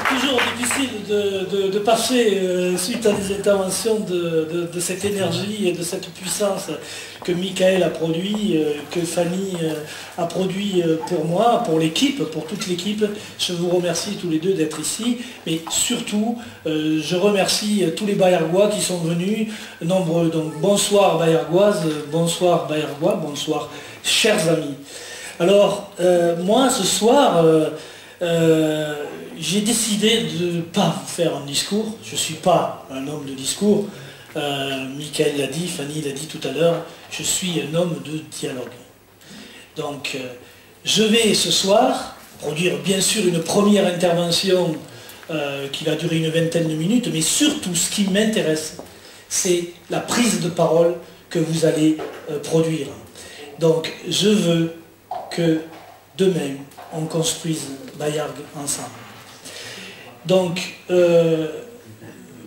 toujours difficile de passer, suite à des interventions, de cette énergie et de cette puissance que Michael a produit, que Fanny a produit pour moi, pour l'équipe, pour toute l'équipe. Je vous remercie tous les deux d'être ici, mais surtout, je remercie tous les Bayergois qui sont venus, nombreux. Donc bonsoir Bayergoises, bonsoir Bayergois, bonsoir chers amis. Alors, moi ce soir, j'ai décidé de ne pas vous faire un discours. Je ne suis pas un homme de discours. Michael l'a dit, Fanny l'a dit tout à l'heure, je suis un homme de dialogue. Donc, je vais ce soir produire bien sûr une première intervention qui va durer une vingtaine de minutes, mais surtout ce qui m'intéresse, c'est la prise de parole que vous allez produire. Donc, je veux que demain, on construise Bayargues ensemble. Donc,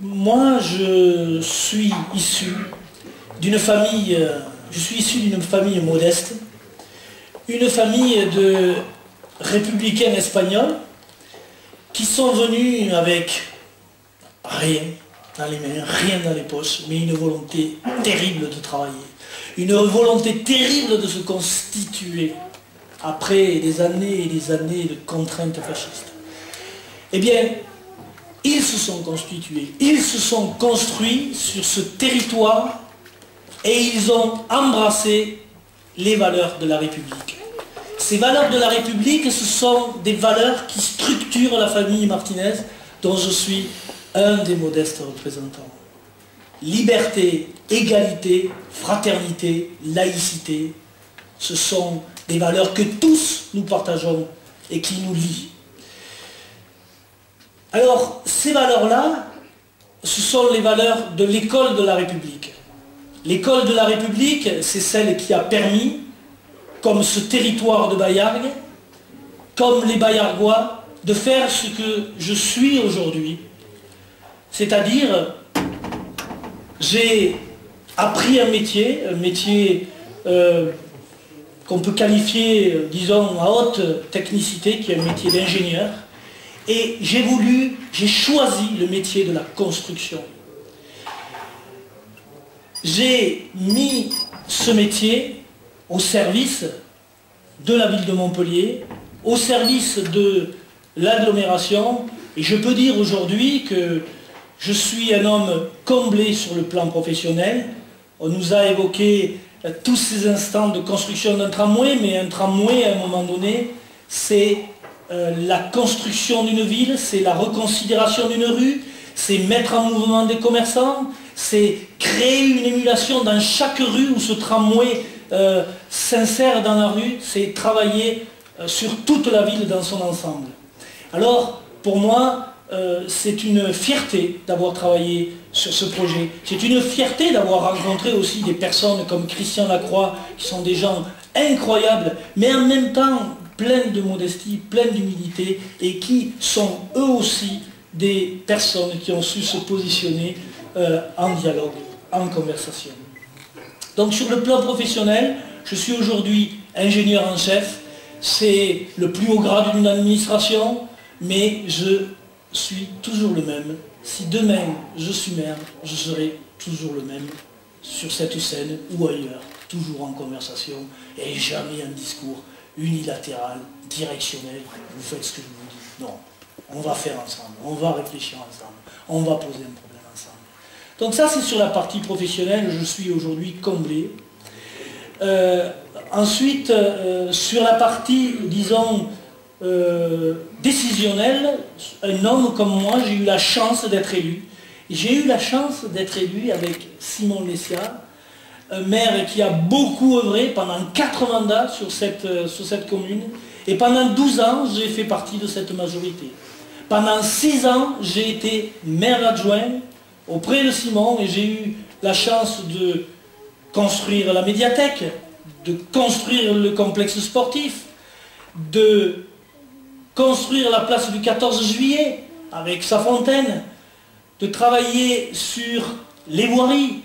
moi, je suis issu d'une famille, modeste, une famille de républicains espagnols qui sont venus avec rien dans les mains, rien dans les poches, mais une volonté terrible de travailler, une volonté terrible de se constituer après des années et des années de contraintes fascistes. Eh bien, ils se sont constitués, ils se sont construits sur ce territoire et ils ont embrassé les valeurs de la République. Ces valeurs de la République, ce sont des valeurs qui structurent la famille Martinez, dont je suis un des modestes représentants. Liberté, égalité, fraternité, laïcité, ce sont des valeurs que tous nous partageons et qui nous lient. Alors, ces valeurs-là, ce sont les valeurs de l'école de la République. L'école de la République, c'est celle qui a permis, comme ce territoire de Bayargues, comme les Bayargois, de faire ce que je suis aujourd'hui. C'est-à-dire, j'ai appris un métier qu'on peut qualifier, disons, à haute technicité, qui est un métier d'ingénieur. Et j'ai choisi le métier de la construction. J'ai mis ce métier au service de la ville de Montpellier, au service de l'agglomération, et je peux dire aujourd'hui que je suis un homme comblé sur le plan professionnel. On nous a évoqué tous ces instants de construction d'un tramway, mais un tramway, à un moment donné, c'est la construction d'une ville, c'est la reconsidération d'une rue, c'est mettre en mouvement des commerçants, c'est créer une émulation dans chaque rue où ce tramway s'insère dans la rue, c'est travailler sur toute la ville dans son ensemble. Alors, pour moi, c'est une fierté d'avoir travaillé sur ce projet. C'est une fierté d'avoir rencontré aussi des personnes comme Christian Lacroix, qui sont des gens incroyables, mais en même temps pleines de modestie, pleines d'humilité, et qui sont eux aussi des personnes qui ont su se positionner en dialogue, en conversation. Donc sur le plan professionnel, je suis aujourd'hui ingénieur en chef. C'est le plus haut grade d'une administration, mais je suis toujours le même. Si demain je suis maire, je serai toujours le même sur cette scène ou ailleurs, toujours en conversation et jamais un discours unilatéral, directionnel. Vous faites ce que je vous dis. Non, on va faire ensemble, on va réfléchir ensemble, on va poser un problème ensemble. Donc ça, c'est sur la partie professionnelle, je suis aujourd'hui comblé. Ensuite, sur la partie, disons, décisionnelle, un homme comme moi, j'ai eu la chance d'être élu. J'ai eu la chance d'être élu avec Simon Lessia, un maire qui a beaucoup œuvré pendant 4 mandats sur cette commune. Et pendant 12 ans, j'ai fait partie de cette majorité. Pendant 6 ans, j'ai été maire adjoint auprès de Simon et j'ai eu la chance de construire la médiathèque, de construire le complexe sportif, de construire la place du 14 juillet avec sa fontaine, de travailler sur les voiries,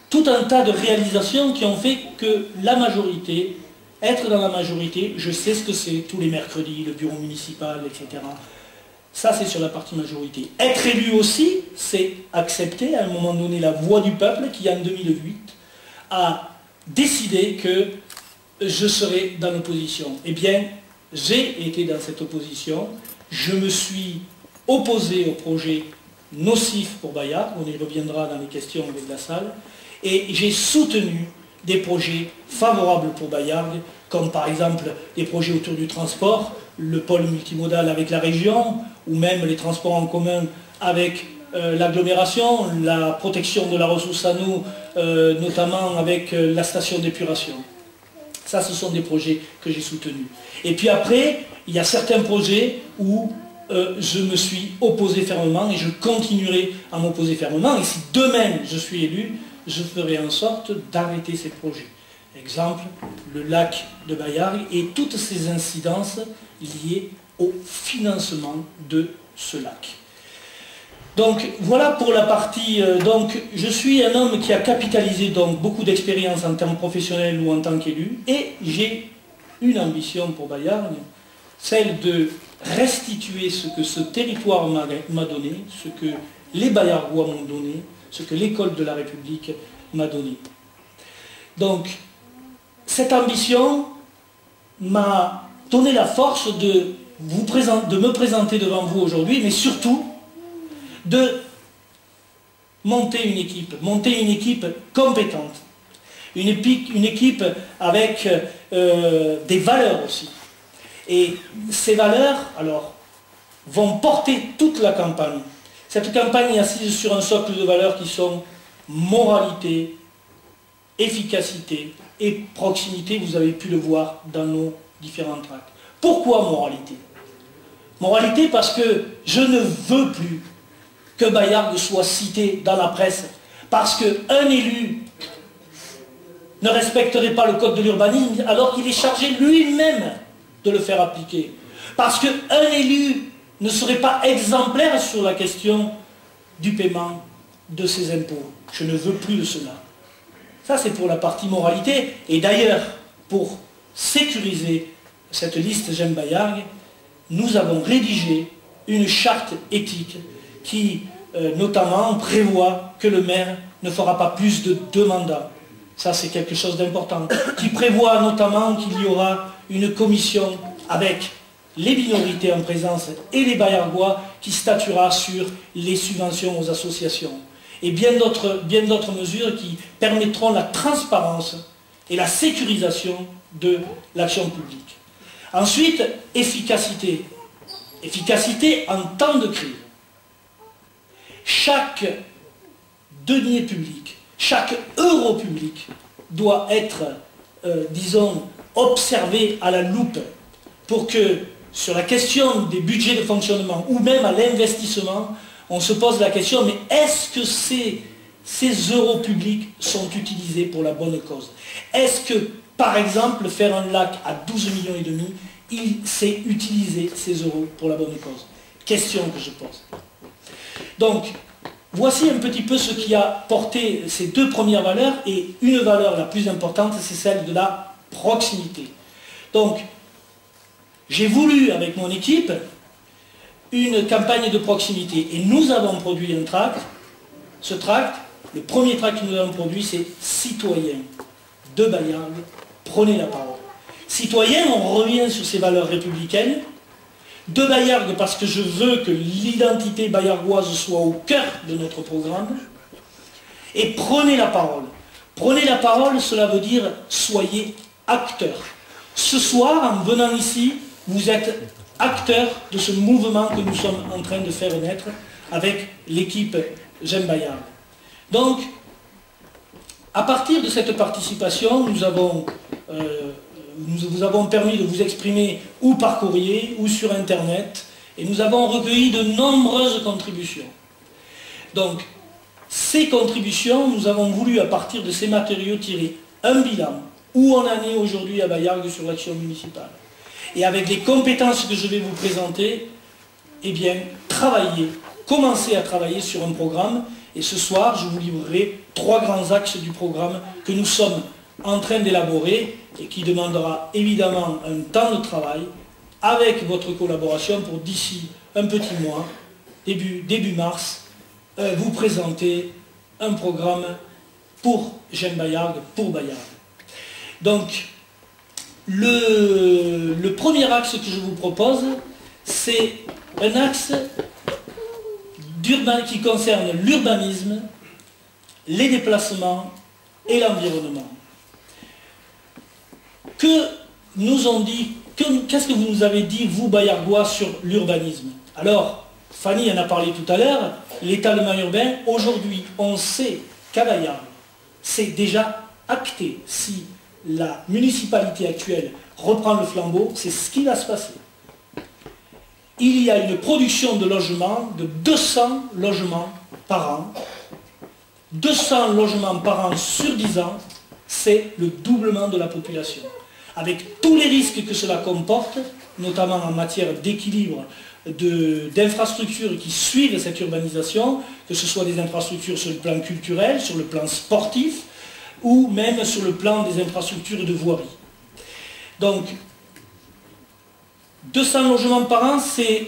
tout un tas de réalisations qui ont fait que la majorité, être dans la majorité, je sais ce que c'est tous les mercredis, le bureau municipal, etc. Ça, c'est sur la partie majorité. Être élu aussi, c'est accepter à un moment donné la voix du peuple qui, en 2008, a décidé que je serais dans l'opposition. Eh bien, j'ai été dans cette opposition. Je me suis opposé au projet nocif pour Bayard. On y reviendra dans les questions avec la salle. Et j'ai soutenu des projets favorables pour Bayard, comme par exemple des projets autour du transport, le pôle multimodal avec la région, ou même les transports en commun avec l'agglomération, la protection de la ressource en eau, notamment avec la station d'épuration. Ça, ce sont des projets que j'ai soutenus. Et puis après, il y a certains projets où je me suis opposé fermement et je continuerai à m'opposer fermement. Et si demain je suis élu, je ferai en sorte d'arrêter ces projets. Exemple, le lac de Bayard et toutes ces incidences liées au financement de ce lac. Donc voilà pour la partie. Donc je suis un homme qui a capitalisé donc beaucoup d'expérience en termes professionnels ou en tant qu'élu, et j'ai une ambition pour Bayard, celle de restituer ce que ce territoire m'a donné, ce que les Bayardois m'ont donné, ce que l'école de la République m'a donné. Donc cette ambition m'a donné la force de me présenter devant vous aujourd'hui, mais surtout de monter une équipe compétente, une équipe avec des valeurs aussi. Et ces valeurs, alors, vont porter toute la campagne. Cette campagne est assise sur un socle de valeurs qui sont moralité, efficacité et proximité. Vous avez pu le voir dans nos différents tracts. Pourquoi moralité? Moralité parce que je ne veux plus que Bayard soit cité dans la presse parce qu'un élu ne respecterait pas le code de l'urbanisme alors qu'il est chargé lui-même de le faire appliquer. Parce qu'un élu ne serait pas exemplaire sur la question du paiement de ses impôts. Je ne veux plus de cela. Ça, c'est pour la partie moralité. Et d'ailleurs, pour sécuriser cette liste J'aime Bayard, nous avons rédigé une charte éthique qui, notamment, prévoit que le maire ne fera pas plus de 2 mandats. Ça, c'est quelque chose d'important. Qui prévoit notamment qu'il y aura une commission avec les minorités en présence et les Bayardois qui statuera sur les subventions aux associations. Et bien d'autres mesures qui permettront la transparence et la sécurisation de l'action publique. Ensuite, efficacité. Efficacité en temps de crise. Chaque denier public, chaque euro public doit être, disons, observé à la loupe pour que, sur la question des budgets de fonctionnement ou même à l'investissement, on se pose la question, mais est-ce que ces euros publics sont utilisés pour la bonne cause? Est-ce que, par exemple, faire un lac à 12,5 millions, il sait utiliser ces euros pour la bonne cause? Question que je pose. Donc, voici un petit peu ce qui a porté ces 2 premières valeurs, et une valeur la plus importante, c'est celle de la proximité. Donc, j'ai voulu, avec mon équipe, une campagne de proximité, et nous avons produit un tract. Ce tract, le premier tract que nous avons produit, c'est « Citoyens de Bayard, prenez la parole ». Citoyens, on revient sur ces valeurs républicaines. De Bayard, parce que je veux que l'identité bayardoise soit au cœur de notre programme. Et prenez la parole. Prenez la parole, cela veut dire soyez acteurs. Ce soir, en venant ici, vous êtes acteurs de ce mouvement que nous sommes en train de faire naître avec l'équipe J'aime Bayard. Donc, à partir de cette participation, nous vous avons permis de vous exprimer ou par courrier ou sur Internet, et nous avons recueilli de nombreuses contributions. Donc, ces contributions, nous avons voulu, à partir de ces matériaux, tirer un bilan, où on en est aujourd'hui à Bayard sur l'action municipale. Et avec les compétences que je vais vous présenter, eh bien, commencer à travailler sur un programme. Et ce soir, je vous livrerai 3 grands axes du programme que nous sommes en train d'élaborer et qui demandera évidemment un temps de travail avec votre collaboration pour d'ici un petit mois, début mars, vous présenter un programme pour Jean Bayargues, pour Bayargues. Donc, le premier axe que je vous propose, c'est un axe qui concerne l'urbanisme, les déplacements et l'environnement. Que nous ont dit, qu'est-ce que vous nous avez dit, vous, Bayargois, sur l'urbanisme? Alors, Fanny en a parlé tout à l'heure, l'étalement urbain, aujourd'hui, on sait qu'à Bayargues, c'est déjà acté. Si la municipalité actuelle reprend le flambeau, c'est ce qui va se passer. Il y a une production de logements de 200 logements par an. 200 logements par an sur 10 ans, c'est le doublement de la population. Avec tous les risques que cela comporte, notamment en matière d'équilibre d'infrastructures qui suivent cette urbanisation, que ce soit des infrastructures sur le plan culturel, sur le plan sportif, ou même sur le plan des infrastructures de voirie. Donc, 200 logements par an,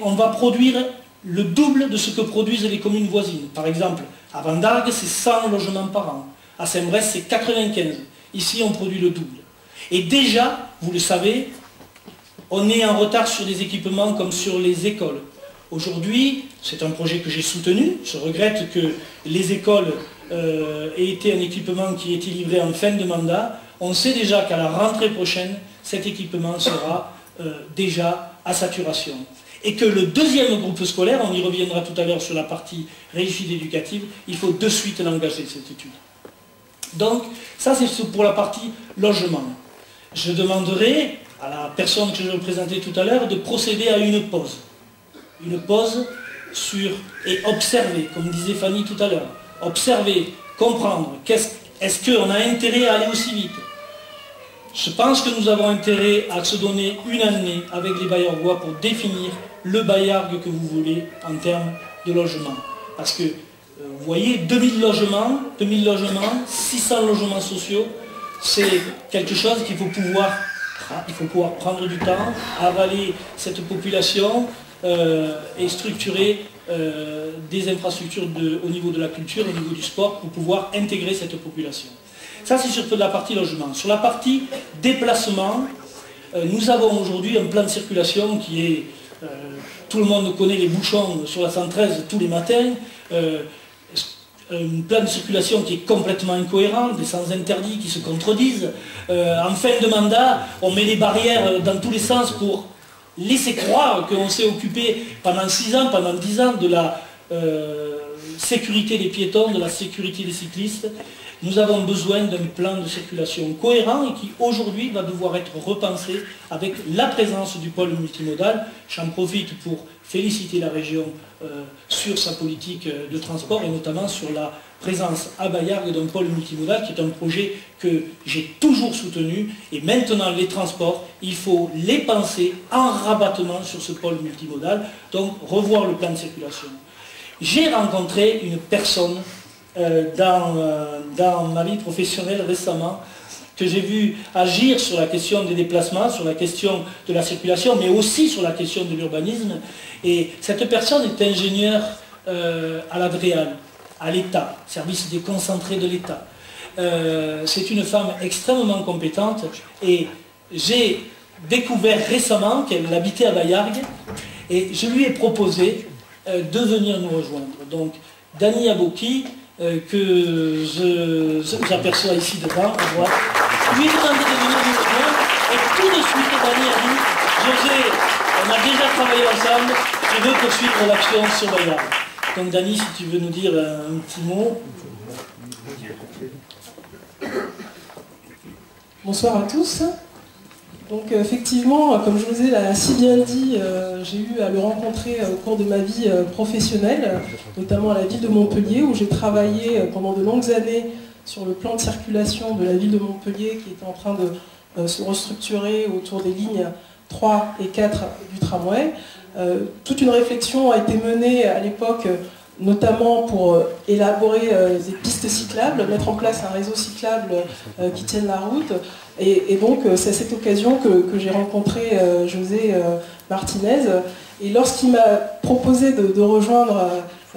on va produire le double de ce que produisent les communes voisines. Par exemple, à Vendargues, c'est 100 logements par an. À Saint-Brest, c'est 95. Ici, on produit le double. Et déjà, vous le savez, on est en retard sur des équipements comme sur les écoles. Aujourd'hui, c'est un projet que j'ai soutenu. Je regrette que les écoles aient été un équipement qui a été livré en fin de mandat. On sait déjà qu'à la rentrée prochaine, cet équipement sera déjà à saturation. Et que le deuxième groupe scolaire, on y reviendra tout à l'heure sur la partie réussite éducative, il faut de suite l'engager, cette étude. Donc, ça c'est pour la partie logement. Je demanderai à la personne que je vais présenter tout à l'heure de procéder à une pause. Une pause et observer, comme disait Fanny tout à l'heure. Observer, comprendre, est-ce qu'on a intérêt à aller aussi vite? Je pense que nous avons intérêt à se donner une année avec les Bayargois pour définir le Bayargues que vous voulez en termes de logement. Parce que, vous voyez, 2000 logements, 600 logements sociaux, c'est quelque chose qu'il faut pouvoir prendre du temps, avaler cette population et structurer des infrastructures au niveau de la culture, au niveau du sport, pour pouvoir intégrer cette population. Ça, c'est sur la partie logement. Sur la partie déplacement, nous avons aujourd'hui un plan de circulation qui est... tout le monde connaît les bouchons sur la 113 tous les matins. Un plan de circulation qui est complètement incohérent, des sens interdits qui se contredisent. En fin de mandat, on met les barrières dans tous les sens pour laisser croire qu'on s'est occupé pendant 6 ans, pendant 10 ans de la sécurité des piétons, de la sécurité des cyclistes. Nous avons besoin d'un plan de circulation cohérent et qui aujourd'hui va devoir être repensé avec la présence du pôle multimodal. J'en profite pour féliciter la région sur sa politique de transport et notamment sur la présence à Bayargues d'un pôle multimodal qui est un projet que j'ai toujours soutenu. Et maintenant les transports, il faut les penser en rabattement sur ce pôle multimodal, donc revoir le plan de circulation. J'ai rencontré une personne dans ma vie professionnelle récemment, que j'ai vu agir sur la question des déplacements, sur la question de la circulation, mais aussi sur la question de l'urbanisme. Et cette personne est ingénieure à l'ADREAL, à l'État, service déconcentré de l'État. C'est une femme extrêmement compétente et j'ai découvert récemment qu'elle habitait à Bayargues et je lui ai proposé de venir nous rejoindre. Donc, Dani Aboki, que j'aperçois ici devant, voilà. Lui ai demandé de venir nous rejoindre et tout de suite Dani a dit on a déjà travaillé ensemble, je veux poursuivre l'action sur Bayargues. Donc Dani, si tu veux nous dire un petit mot. Bonsoir à tous. Donc effectivement, comme je vous ai si bien dit, j'ai eu à le rencontrer au cours de ma vie professionnelle, notamment à la ville de Montpellier, où j'ai travaillé pendant de longues années sur le plan de circulation de la ville de Montpellier, qui était en train de se restructurer autour des lignes 3 et 4 du tramway. Toute une réflexion a été menée à l'époque, notamment pour élaborer des pistes cyclables, mettre en place un réseau cyclable qui tienne la route. Et donc c'est à cette occasion que j'ai rencontré José Martinez. Et lorsqu'il m'a proposé de rejoindre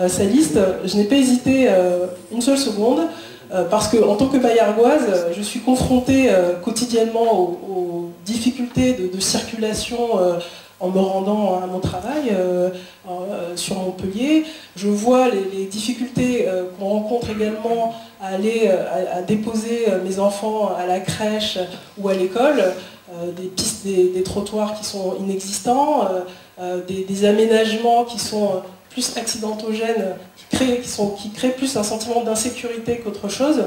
sa liste, je n'ai pas hésité une seule seconde, parce qu'en tant que bayargoise, je suis confrontée quotidiennement aux difficultés de circulation en me rendant à mon travail sur Montpellier. Je vois les difficultés qu'on rencontre également à aller à déposer mes enfants à la crèche ou à l'école, des trottoirs qui sont inexistants, des aménagements qui sont plus accidentogènes, qui créent plus un sentiment d'insécurité qu'autre chose.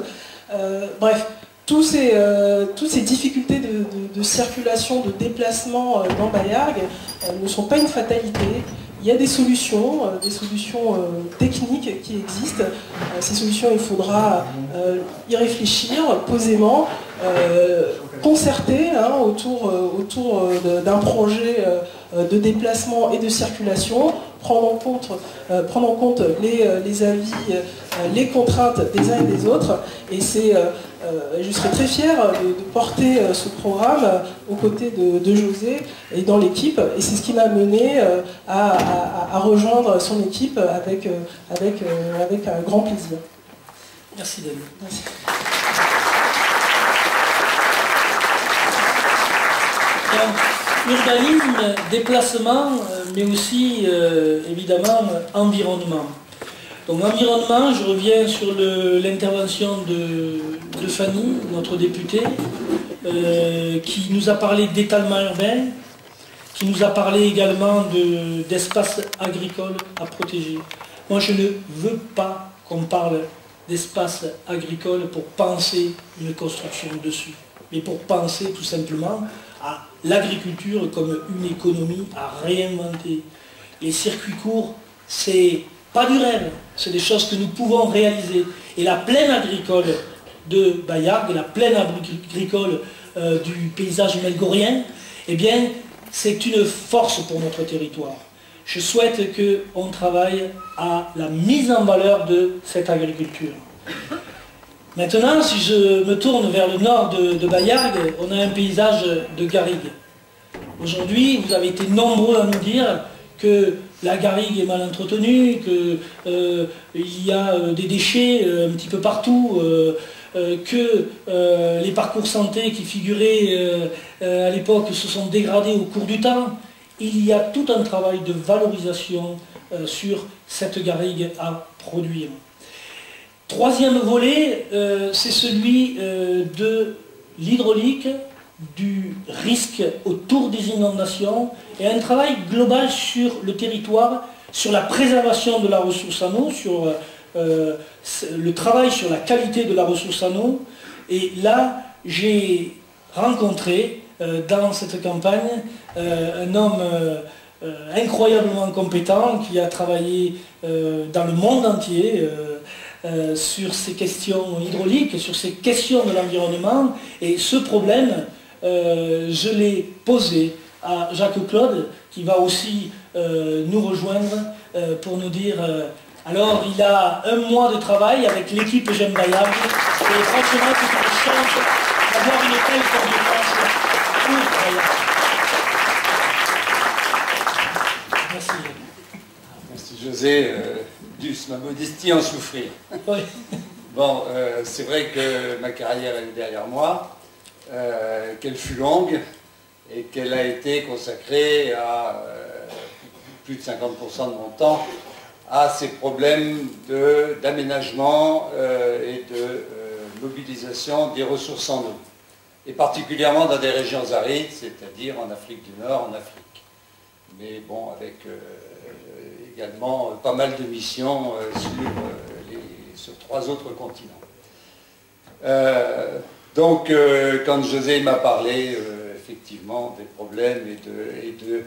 Bref, toutes ces difficultés de circulation, de déplacement dans Bayargues ne sont pas une fatalité. Il y a des solutions techniques qui existent. Ces solutions, il faudra y réfléchir posément, concerter autour d'un projet de déplacement et de circulation, prendre en compte les avis, les contraintes des uns et des autres. Et je serais très fière de porter ce programme aux côtés de José et dans l'équipe. Et c'est ce qui m'a mené à rejoindre son équipe avec un grand plaisir. Merci David. Merci. Donc, urbanisme, déplacement, mais aussi évidemment environnement. Donc environnement, je reviens sur l'intervention de Fanny, notre députée, qui nous a parlé d'étalement urbain, qui nous a parlé également d'espaces agricoles à protéger. Moi, je ne veux pas qu'on parle d'espaces agricoles pour penser une construction dessus, mais pour penser tout simplement à l'agriculture comme une économie à réinventer. Les circuits courts, c'est pas du rêve, c'est des choses que nous pouvons réaliser. Et la plaine agricole de Bayargues, la plaine agricole du paysage melgorien, eh bien, c'est une force pour notre territoire. Je souhaite qu'on travaille à la mise en valeur de cette agriculture. Maintenant, si je me tourne vers le nord de Bayargues, on a un paysage de garrigues. Aujourd'hui, vous avez été nombreux à nous dire que la garrigue est mal entretenue, qu'il y a des déchets un petit peu partout, que les parcours santé qui figuraient à l'époque se sont dégradés au cours du temps. Il y a tout un travail de valorisation sur cette garrigue à produire. Troisième volet, c'est celui de l'hydraulique, du risque autour des inondations et un travail global sur le territoire, sur la préservation de la ressource en eau, sur le travail sur la qualité de la ressource en eau. Et là, j'ai rencontré dans cette campagne un homme incroyablement compétent qui a travaillé dans le monde entier sur ces questions hydrauliques, sur ces questions de l'environnement. Et ce problème, je l'ai posé à Jacques-Claude, qui va aussi nous rejoindre pour nous dire... alors, il a un mois de travail avec l'équipe J'aime Bayargues, et franchement, c'est une chance d'avoir une telle compétence pour Bayargues. Merci. Merci José, dus ma modestie en souffrir. Oui. Bon, c'est vrai que ma carrière est derrière moi, qu'elle fut longue et qu'elle a été consacrée à plus de 50% de mon temps à ces problèmes d'aménagement et de mobilisation des ressources en eau, et particulièrement dans des régions arides, c'est-à-dire en Afrique du Nord, en Afrique. Mais bon, avec également pas mal de missions sur 3 autres continents. Donc, quand José m'a parlé effectivement des problèmes et de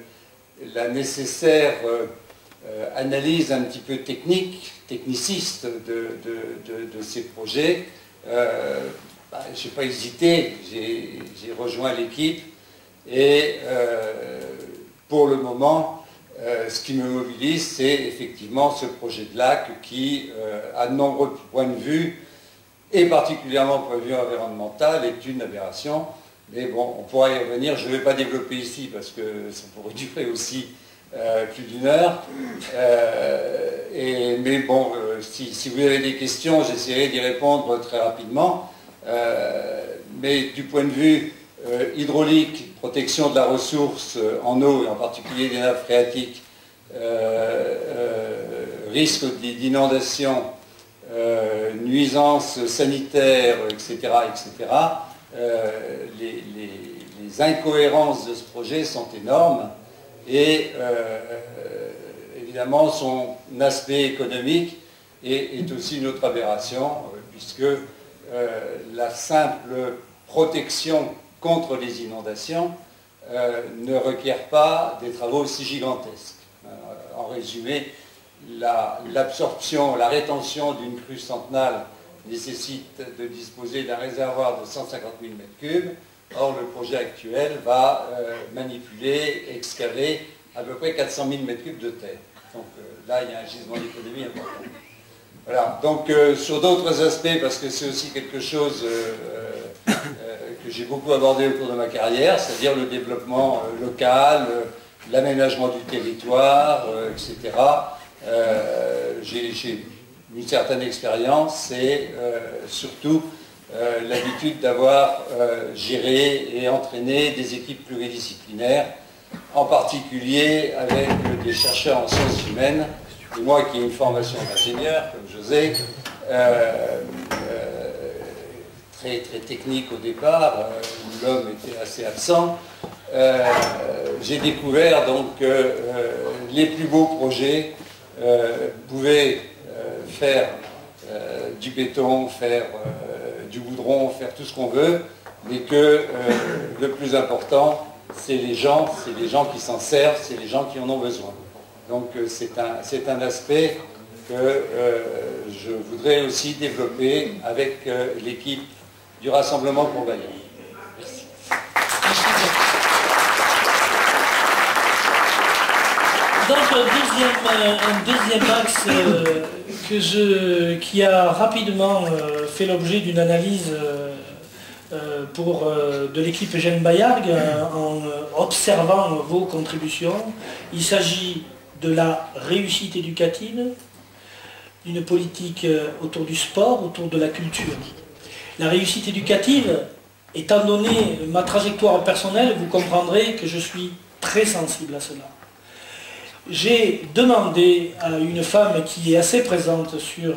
la nécessaire analyse un petit peu techniciste de ces projets, je n'ai pas hésité, j'ai rejoint l'équipe et pour le moment, ce qui me mobilise, c'est effectivement ce projet de lac qui, à de nombreux points de vue, et particulièrement au point de vue environnemental, est une aberration. Mais bon, on pourra y revenir. Je ne vais pas développer ici parce que ça pourrait durer aussi plus d'une heure. Mais bon, si vous avez des questions, j'essaierai d'y répondre très rapidement. Mais du point de vue hydraulique, protection de la ressource en eau, et en particulier des nappes phréatiques, risque d'inondation, nuisances sanitaires, etc., etc., les incohérences de ce projet sont énormes et évidemment son aspect économique est aussi une autre aberration puisque la simple protection contre les inondations ne requiert pas des travaux aussi gigantesques. En résumé, l'absorption, la rétention d'une crue centenale nécessite de disposer d'un réservoir de 150 000 m3. Or, le projet actuel va manipuler, excaver à peu près 400 000 m3 de terre. Donc là, il y a un gisement d'économie important. Voilà. Donc, sur d'autres aspects, parce que c'est aussi quelque chose que j'ai beaucoup abordé au cours de ma carrière, c'est-à-dire le développement local, l'aménagement du territoire, etc. J'ai une certaine expérience et surtout l'habitude d'avoir géré et entraîné des équipes pluridisciplinaires, en particulier avec des chercheurs en sciences humaines, et moi qui ai une formation d'ingénieur, comme José, très technique au départ, où l'homme était assez absent. J'ai découvert donc que les plus beaux projets pouvaient faire du béton, faire du goudron, faire tout ce qu'on veut, mais que le plus important, c'est les gens qui s'en servent, c'est les gens qui en ont besoin. Donc c'est un aspect que je voudrais aussi développer avec l'équipe du Rassemblement pour Bayard. Merci. Donc un deuxième axe qui a rapidement fait l'objet d'une analyse de l'équipe Eugène Bayargues en observant vos contributions. Il s'agit de la réussite éducative, d'une politique autour du sport, autour de la culture. La réussite éducative, étant donné ma trajectoire personnelle, vous comprendrez que je suis très sensible à cela. J'ai demandé à une femme qui est assez présente sur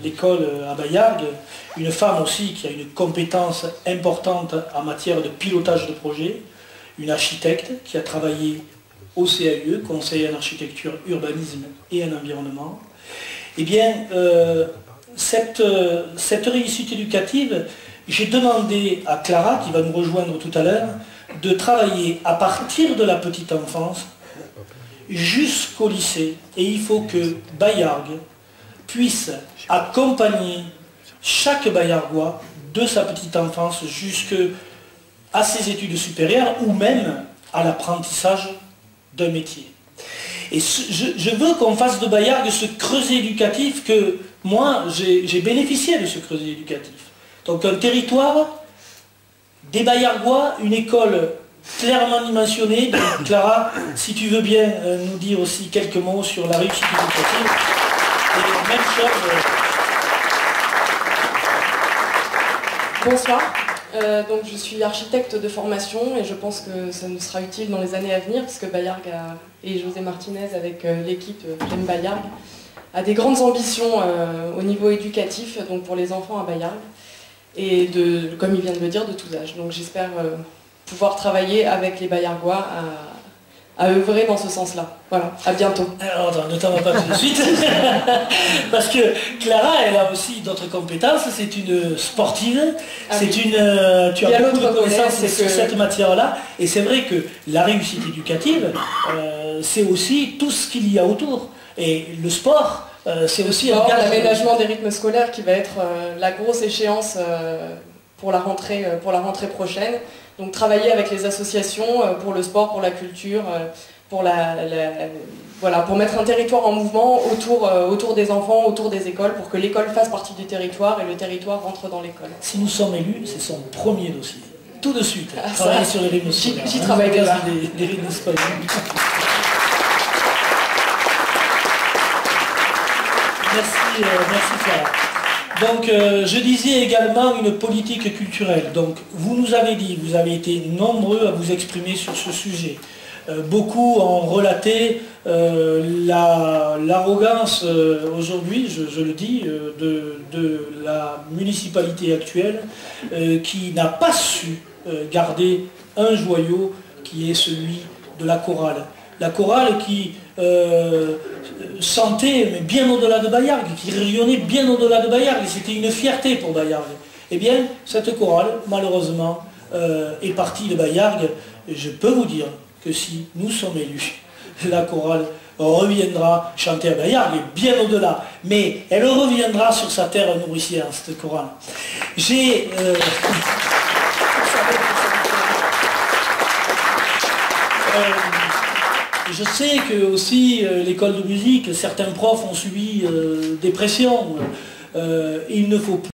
l'école à Bayargues, une femme aussi qui a une compétence importante en matière de pilotage de projet, une architecte qui a travaillé au CAUE, Conseil en architecture, urbanisme et en environnement. Eh bien, cette réussite éducative, j'ai demandé à Clara, qui va nous rejoindre tout à l'heure, de travailler à partir de la petite enfance jusqu'au lycée. Et il faut que Bayargues puisse accompagner chaque Bayargois de sa petite enfance jusqu'à ses études supérieures ou même à l'apprentissage d'un métier. Et je veux qu'on fasse de Bayargues ce creuset éducatif que moi j'ai bénéficié de ce creuset éducatif. Donc un territoire, des Bayargois, une école clairement dimensionnée. Donc, Clara, si tu veux bien nous dire aussi quelques mots sur la réussite éducative. Et même chose. Bonsoir. Donc je suis architecte de formation et je pense que ça nous sera utile dans les années à venir puisque Bayargues et José Martinez avec l'équipe J'aime Bayargues a des grandes ambitions au niveau éducatif donc pour les enfants à Bayargues et comme il vient de le dire de tous âges. Donc j'espère pouvoir travailler avec les Bayargois à œuvrer dans ce sens-là. Voilà, à bientôt. Alors, attends, ne t'en vas pas tout de suite, parce que Clara, elle a aussi d'autres compétences, c'est une sportive, tu as beaucoup de connaissances sur cette matière-là, et c'est vrai que la réussite éducative, c'est aussi tout ce qu'il y a autour, et le sport, c'est aussi l'aménagement des rythmes scolaires qui va être la grosse échéance pour la rentrée prochaine. Donc travailler avec les associations pour le sport, pour la culture, pour mettre un territoire en mouvement autour des enfants, autour des écoles, pour que l'école fasse partie du territoire et le territoire rentre dans l'école. Si nous sommes élus, c'est son premier dossier. tout de suite. Ah, Travailler ça, sur les rythmes scolaires. j'y travaille déjà. Des rythmes scolaires. Merci Clara. Donc je disais également une politique culturelle. Donc vous nous avez dit, vous avez été nombreux à vous exprimer sur ce sujet. Beaucoup ont relaté l'arrogance aujourd'hui, je le dis, de la municipalité actuelle qui n'a pas su garder un joyau qui est celui de la chorale. La chorale qui sentait, mais bien au-delà de Bayargues, qui rayonnait bien au-delà de Bayargues, et c'était une fierté pour Bayargues. Eh bien, cette chorale, malheureusement, est partie de Bayargues. Et je peux vous dire que si nous sommes élus, la chorale reviendra chanter à Bayargues, et bien au-delà. Mais elle reviendra sur sa terre nourricière, cette chorale. J'ai... je sais que aussi l'école de musique, certains profs ont subi des pressions. Il ne faut plus